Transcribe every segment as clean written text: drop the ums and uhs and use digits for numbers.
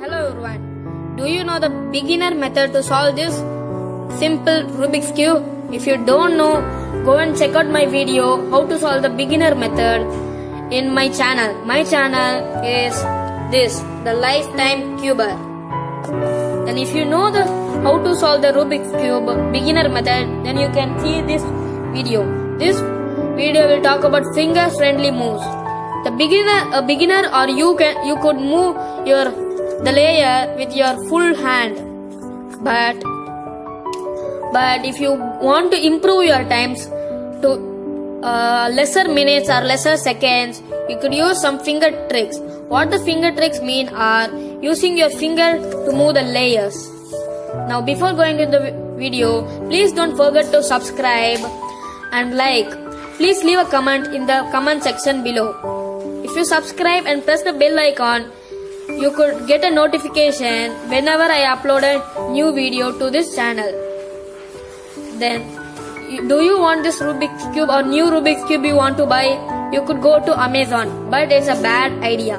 Hello everyone. Do you know the beginner method to solve this simple Rubik's Cube? If you don't know, go and check out my video how to solve the beginner method in my channel. My channel is this, the Lifetime Cuber. And if you know the how to solve the Rubik's Cube beginner method, then you can see this video. This video will talk about finger friendly moves. A beginner or you could move the layer with your full hand, but if you want to improve your times to lesser minutes or lesser seconds, you could use some finger tricks. What the finger tricks mean are using your finger to move the layers. Now before going into the video, please don't forget to subscribe and like. Please leave a comment in the comment section below. If you subscribe and press the bell icon, you could get a notification whenever I upload a new video to this channel. Then, do you want this Rubik's Cube or new Rubik's Cube you want to buy? You could go to Amazon, but it's a bad idea,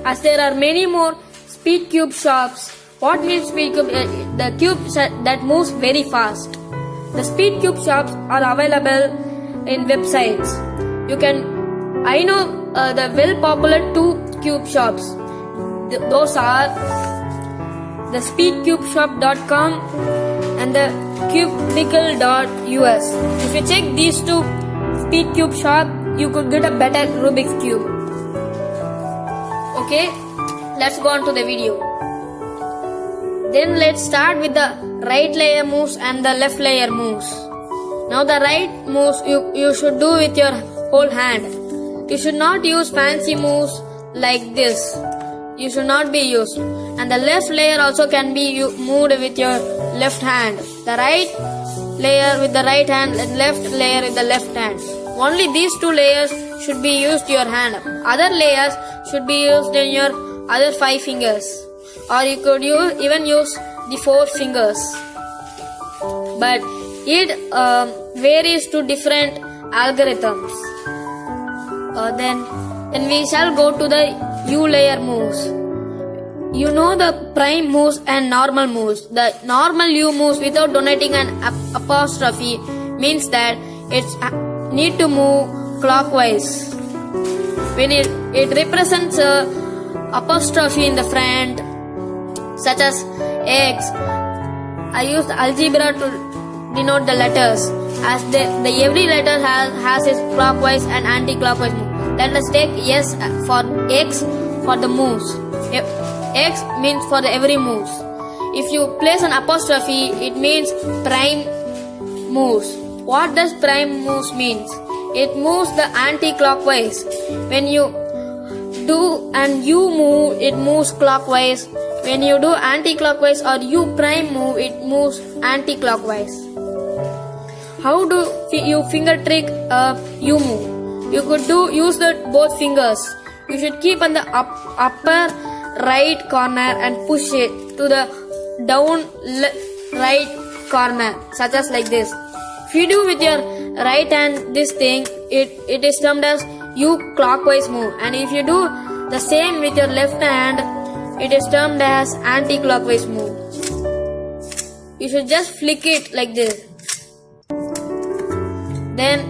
as there are many more speed cube shops. What means speed cube? The cube that moves very fast. The speed cube shops are available in websites. I know the well popular two cube shops. Those are the speedcubeshop.com and the cubicle.us. If you check these two speed cube shop, you could get a better Rubik's Cube. Okay, let's go on to the video. Then let's start with the right layer moves and the left layer moves. Now the right moves you should do with your whole hand. You should not use fancy moves like this. You should not be used. And the left layer also can be moved with your left hand. The right layer with the right hand and left layer with the left hand. Only these two layers should be used your hand. Other layers should be used in your other 5 fingers. Or you could even use the 4 fingers. But it varies to different algorithms. Then we shall go to the U layer moves. You know the prime moves and normal moves. The normal U moves without donating an apostrophe means that it's need to move clockwise. When it represents a apostrophe in the front, such as X, I use the algebra to denote the letters, as the every letter has its clockwise and anti-clockwise move. Let us take S for X for the moves. X means for the every moves. If you place an apostrophe, it means prime moves. What does prime moves means? It moves the anti-clockwise. When you do and U move, it moves clockwise. When you do anti-clockwise or U prime move, it moves anti-clockwise. How do you finger trick U move? You could use both fingers. You should keep on the upper right corner and push it to the down right corner, such as like this. If you do with your right hand this thing, it is termed as U clockwise move. And if you do the same with your left hand, it is termed as anti-clockwise move. You should just flick it like this. Then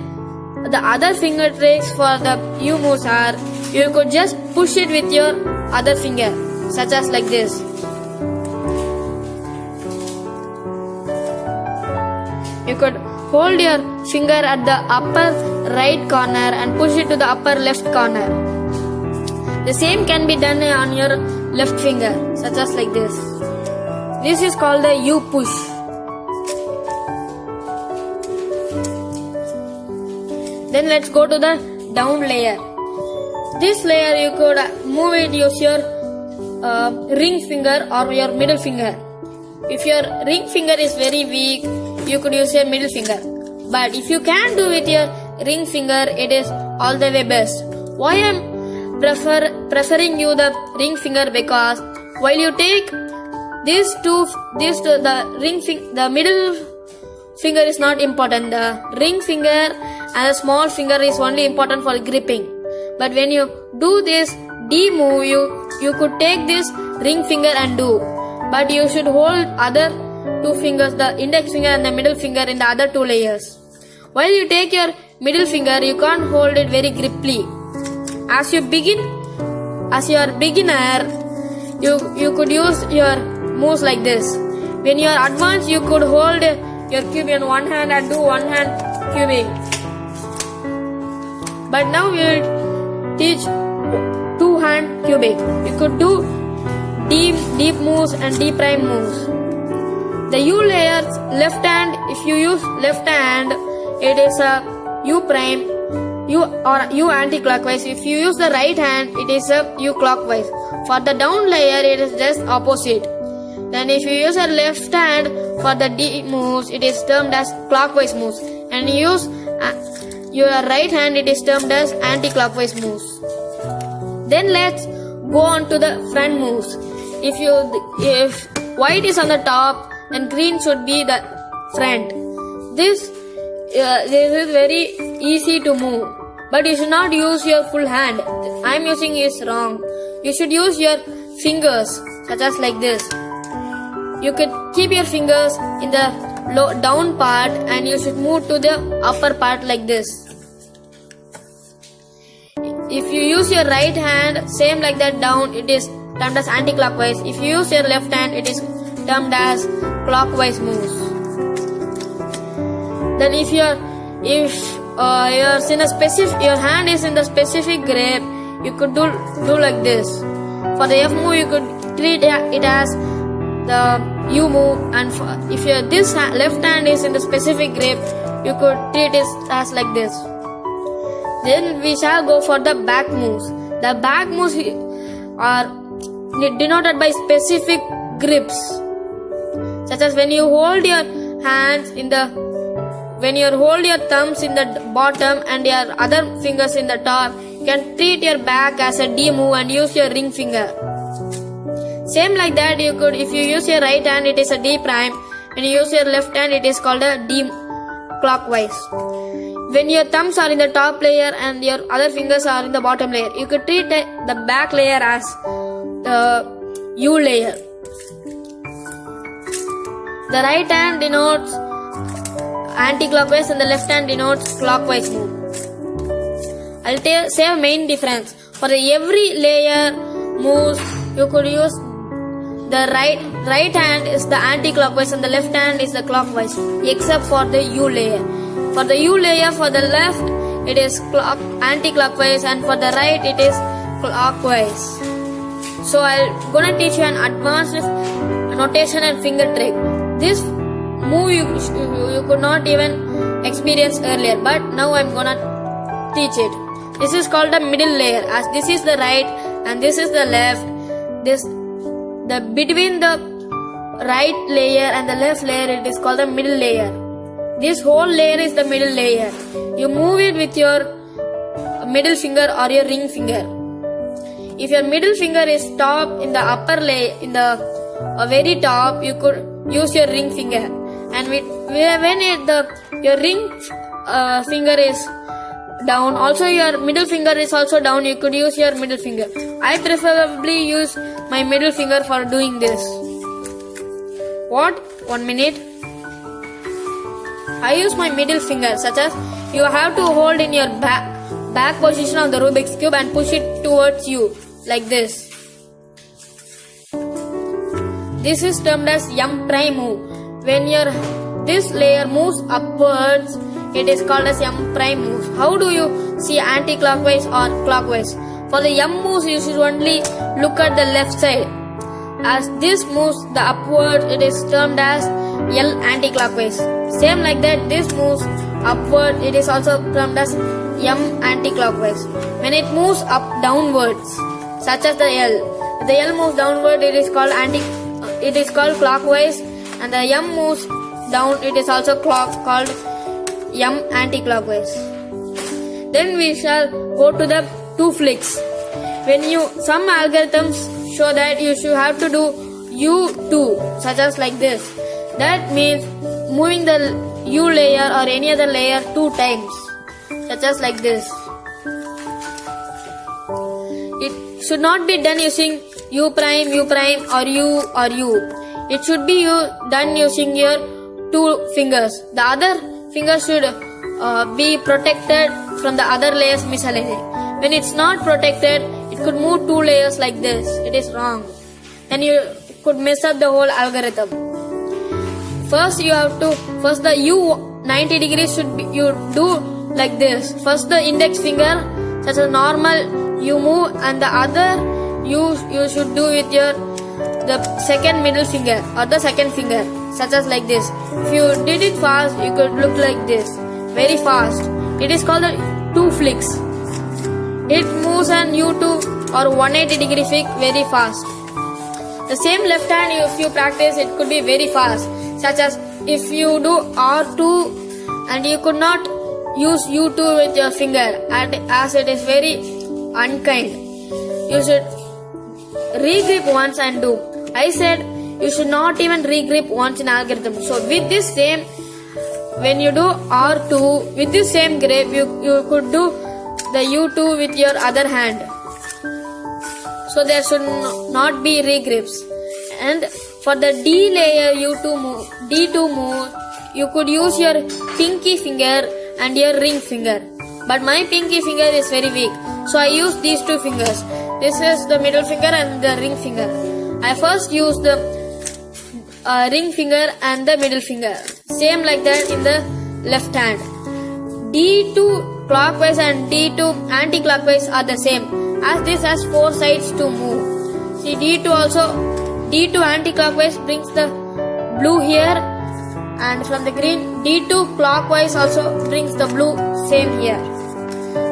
the other finger tricks for the U moves are, you could just push it with your other finger, such as like this. You could hold your finger at the upper right corner and push it to the upper left corner. The same can be done on your left finger, such as like this. This is called the U push. Then let's go to the down layer. This layer you could move it, use your ring finger or your middle finger. If your ring finger is very weak, you could use your middle finger. But if you can do with your ring finger, it is all the way best. Why I'm preferring you the ring finger? Because while you take the middle finger is not important. The ring finger and the small finger is only important for gripping. But when you do this, D move, you could take this ring finger and do, but you should hold other two fingers, the index finger and the middle finger, in the other two layers. While you take your middle finger, you can't hold it very griply. As you are beginner, you could use your moves like this. When you are advanced, you could hold your cube in one hand and do one hand cubing. But now we will teach two hand cubing. You could do deep moves and D prime moves. The U layer's left hand, if you use left hand, it is a U prime, U anti-clockwise. If you use the right hand, it is a U clockwise. For the down layer, it is just opposite. Then if you use a left hand for the D moves, it is termed as clockwise moves. And you use your right hand, it is termed as anti-clockwise moves. Then let's go on to the front moves. If white is on the top, then green should be the front. This is very easy to move, but you should not use your full hand. I am using is wrong. You should use your fingers, such as like this. You could keep your fingers in the down part and you should move to the upper part like this. If you use your right hand, same like that down, it is termed as anti-clockwise. If you use your left hand, it is termed as clockwise moves. Then if your hand is in the specific grip, you could do like this. For the F move, you could treat it as the U move, and if this left hand is in the specific grip, you could treat it as like this. Then we shall go for the back moves. The back moves are denoted by specific grips, such as when you hold your hands when you hold your thumbs in the bottom and your other fingers in the top, you can treat your back as a D move and use your ring finger. Same like that, you could, if you use your right hand, it is a D prime. When you use your left hand, it is called a D clockwise. When your thumbs are in the top layer and your other fingers are in the bottom layer, you could treat the back layer as the U layer. The right hand denotes anti-clockwise and the left hand denotes clockwise move. I'll say a main difference. For every layer moves, you could use the right hand is the anti-clockwise and the left hand is the clockwise, except for the U layer. For the U layer, for the left it is anti-clockwise and for the right it is clockwise. So I'm gonna teach you an advanced notation and finger trick. This move you could not even experience earlier, but now I'm gonna teach it. This is called the middle layer, as this is the right and this is the left. Between the right layer and the left layer, it is called the middle layer. This whole layer is the middle layer. You move it with your middle finger or your ring finger. If your middle finger is top in the upper layer, in the very top, you could use your ring finger. And your ring finger is down, also your middle finger is also down, you could use your middle finger. I preferably use my middle finger for doing this. What? 1 minute. I use my middle finger, such as you have to hold in your back position of the Rubik's cube and push it towards you like this. This is termed as M prime move. When this layer moves upwards, it is called as M prime moves. How do you see anti-clockwise or clockwise? For the M moves, you should only look at the left side. As this moves the upward, it is termed as L anti-clockwise. Same like that, this moves upward, it is also termed as M anti-clockwise. When it moves up downwards, such as the L. If the L moves downward, it is called clockwise, and the M moves down, it is also called M anti-clockwise. Then we shall go to the two flicks. Some algorithms show that you should have to do U2, such as like this. That means moving the U layer or any other layer 2 times, such as like this. should not be done using U prime or U. It should be done using your two fingers. The other finger should be protected from the other layers miscellaneous. When it's not protected, it could move two layers like this. It is wrong. And you could mess up the whole algorithm. First the U 90 degrees should be, you do like this. First the index finger, such as normal you move, and the other you should do with the second middle finger or the second finger, such as like this. If you did it fast, you could look like this, very fast. It is called a two flicks. It moves an U2 or 180 degree flick very fast. The same left hand, if you practice, it could be very fast, such as if you do R2 and you could not use U2 with your finger, as it is very unkind. You should re-grip once and do. I said you should not even re-grip once in algorithm. So with this same, when you do R2 with this same grip, you could do the U2 with your other hand. So there should not be re-grips. And for the D layer D2 move, you could use your pinky finger and your ring finger. But my pinky finger is very weak, so I use these two fingers. This is the middle finger and the ring finger. I first use the ring finger and the middle finger. Same like that in the left hand. D2 clockwise and D2 anti-clockwise are the same, as this has four sides to move. See, D2 anti-clockwise brings the blue here, and from the green, D2 clockwise also brings the blue same here.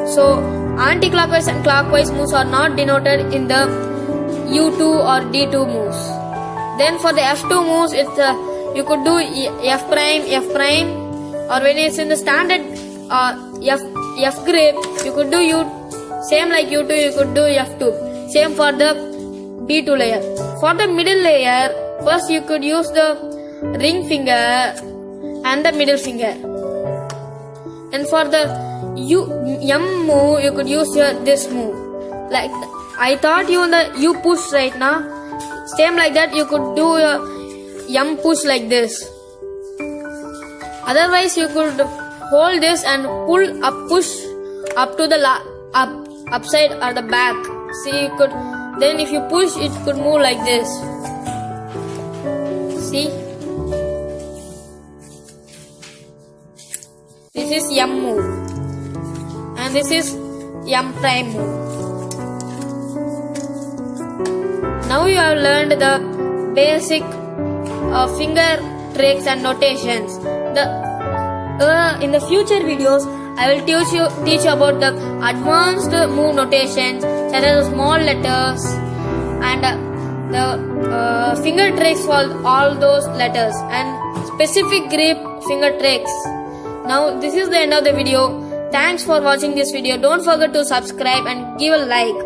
So anti-clockwise and clockwise moves are not denoted in the U2 or D2 moves. Then for the F2 moves, you could do F prime, or when it's in the standard F grip, you could do same like U2, you could do F2. Same for the D2 layer. For the middle layer, first you could use the ring finger and the middle finger. And for the M move, you could use this move. Like I taught you the U push right now. Same like that, you could do a M push like this. Otherwise, you could hold this and push up to the upside or the back. See, you could. Then if you push, it could move like this. See? This is M move. And this is M prime move. Now you have learned the basic finger tricks and notations. In the future videos, I will teach you about the advanced move notations, such as small letters, and the finger tricks for all those letters, and specific grip finger tricks. Now this is the end of the video. Thanks for watching this video. Don't forget to subscribe and give a like.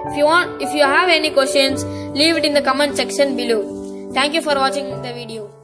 If you have any questions, leave it in the comment section below. Thank you for watching the video.